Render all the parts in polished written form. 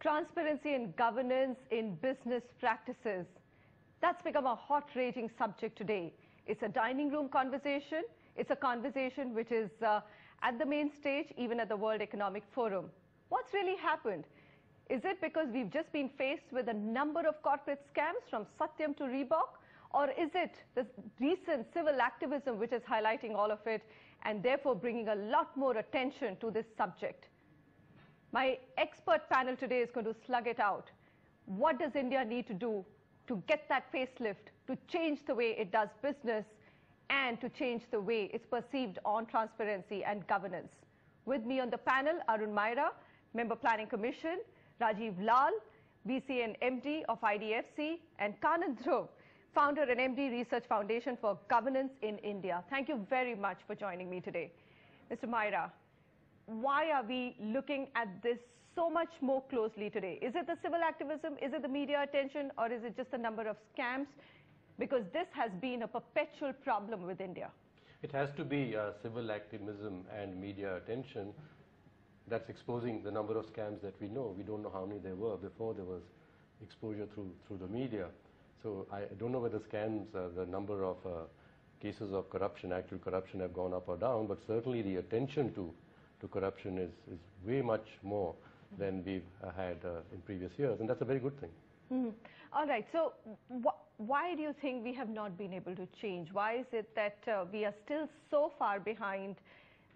Transparency and governance in business practices. That's become a hot raging subject today. It's a dining room conversation. It's a conversation which is at the main stage, even at the World Economic Forum. What's really happened? Is it because we've just been faced with a number of corporate scams from Satyam to Reebok? Or is it the recent civil activism which is highlighting all of it and therefore bringing a lot more attention to this subject? My expert panel today is going to slug it out. What does India need to do to get that facelift, to change the way it does business and to change the way it's perceived on transparency and governance? With me on the panel, Arun Maira, Member Planning Commission, Rajiv Lall, VC and MD of IDFC, and Kanan, Dhruv, founder and MD Research Foundation for Governance in India. Thank you very much for joining me today. Mr. Maira, why are we looking at this so much more closely today? Is it the civil activism? Is it the media attention? Or is it just the number of scams? Because this has been a perpetual problem with India. It has to be civil activism and media attention that's exposing the number of scams that we know. We don't know how many there were before there was exposure through the media. So I don't know whether scams, the number of cases of corruption, actual corruption, have gone up or down, but certainly the attention to corruption is way much more than we've had in previous years, and that's a very good thing. Mm-hmm. All right, so why do you think we have not been able to change? Why is it that we are still so far behind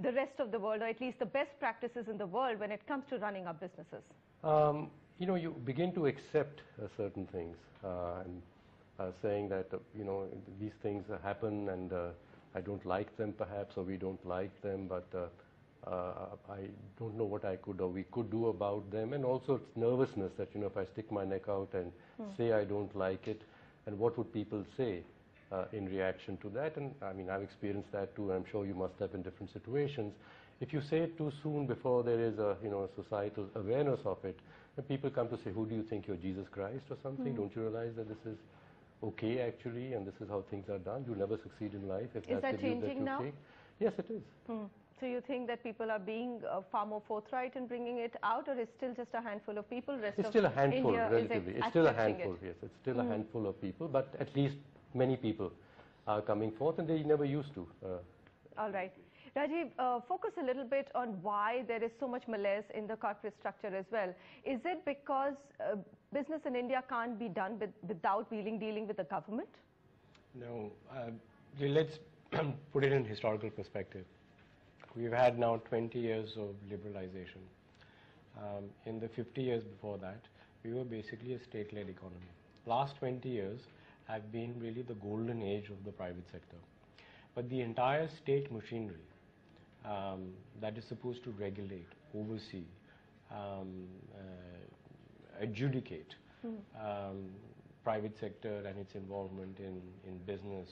the rest of the world, or at least the best practices in the world when it comes to running our businesses? You know, you begin to accept certain things and saying that, you know, these things happen and I don't like them perhaps, or we don't like them, but I don't know what I could or we could do about them. And also it's nervousness that, you know, if I stick my neck out and say I don't like it, and what would people say in reaction to that? And I mean, I've experienced that too, and I'm sure you must have in different situations. If you say it too soon before there is a, you know, a societal awareness of it, then people come to say, who do you think you're, Jesus Christ or something? Don't you realize that this is okay actually, and this is how things are done? You'll never succeed in life if that's the view that you take. Yes, it is. So you think that people are being far more forthright in bringing it out, or is still just a handful of people? It's still a handful, relatively. It's still a handful, yes. It's still a handful of people, but at least many people are coming forth, and they never used to. All right. Rajiv, focus a little bit on why there is so much malaise in the corporate structure as well. Is it because business in India can't be done without dealing with the government? No. Let's put it in historical perspective. We've had now 20 years of liberalization. In the 50 years before that, we were basically a state-led economy. Last 20 years have been really the golden age of the private sector. But the entire state machinery that is supposed to regulate, oversee, adjudicate private sector and its involvement in business,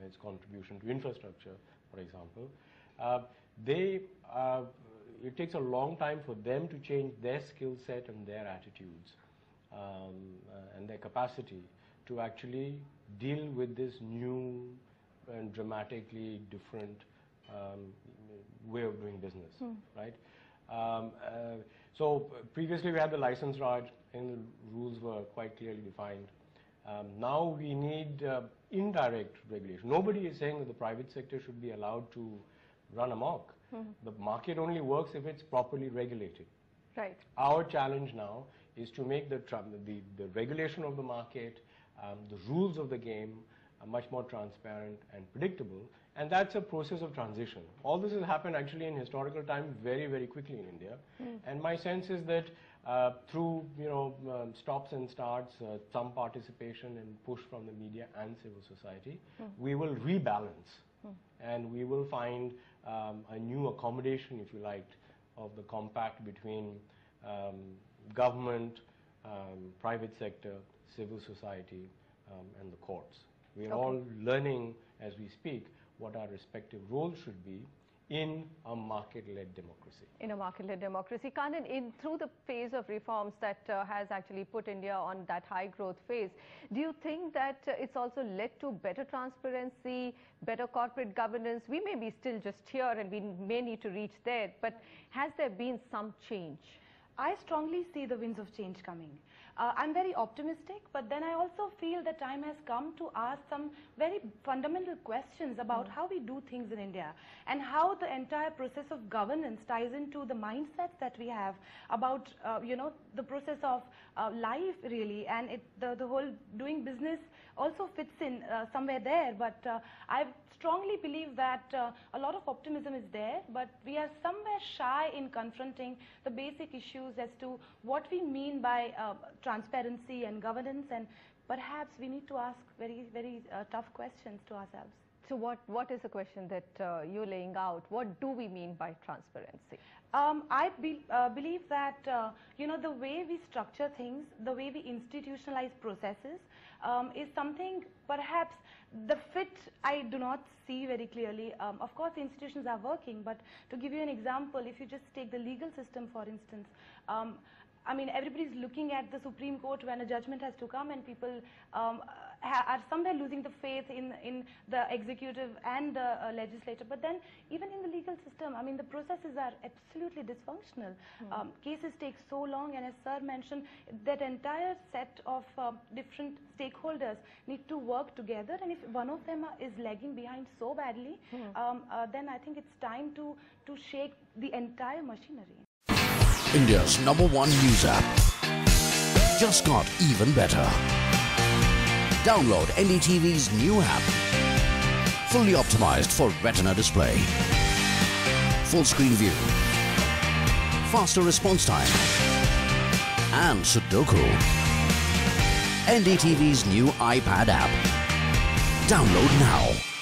its contribution to infrastructure, for example, it takes a long time for them to change their skill set and their attitudes and their capacity to actually deal with this new and dramatically different way of doing business, right? So previously we had the license Raj, and the rules were quite clearly defined. Now we need indirect regulation. Nobody is saying that the private sector should be allowed to run amok. The market only works if it's properly regulated. Right. Our challenge now is to make the regulation of the market, the rules of the game much more transparent and predictable, and that's a process of transition. All this has happened actually in historical time very, very quickly in India, and my sense is that through, you know, stops and starts, some participation and push from the media and civil society, we will rebalance and we will find a new accommodation, if you like, of the compact between government, private sector, civil society, and the courts. We are all learning as we speak what our respective roles should be in a market-led democracy. In a market-led democracy. Kanan, through the phase of reforms that has actually put India on that high growth phase, do you think that it's also led to better transparency, better corporate governance? We may be still just here and we may need to reach there, but has there been some change? I strongly see the winds of change coming. I'm very optimistic, but then I also feel the time has come to ask some very fundamental questions about how we do things in India and how the entire process of governance ties into the mindsets that we have about, the process of life really, and the whole doing business also fits in somewhere there. But I strongly believe that a lot of optimism is there, but we are somewhere shy in confronting the basic issues as to what we mean by transparency and governance, and perhaps we need to ask very, very tough questions to ourselves. So what is the question that you're laying out? What do we mean by transparency? I believe that, the way we structure things, the way we institutionalize processes is something perhaps the fit I do not see very clearly. Of course, the institutions are working, but to give you an example, if you just take the legal system, for instance, everybody's looking at the Supreme Court when a judgment has to come, and people are somewhere losing the faith in the executive and the legislature. But then even in the legal system, the processes are absolutely dysfunctional. Cases take so long, and as Sir mentioned, that entire set of different stakeholders need to work together, and if one of them is lagging behind so badly, then I think it's time to shake the entire machinery. India's #1 news app just got even better. Download NDTV's new app. Fully optimized for retina display. Full screen view. Faster response time. And Sudoku. NDTV's new iPad app. Download now.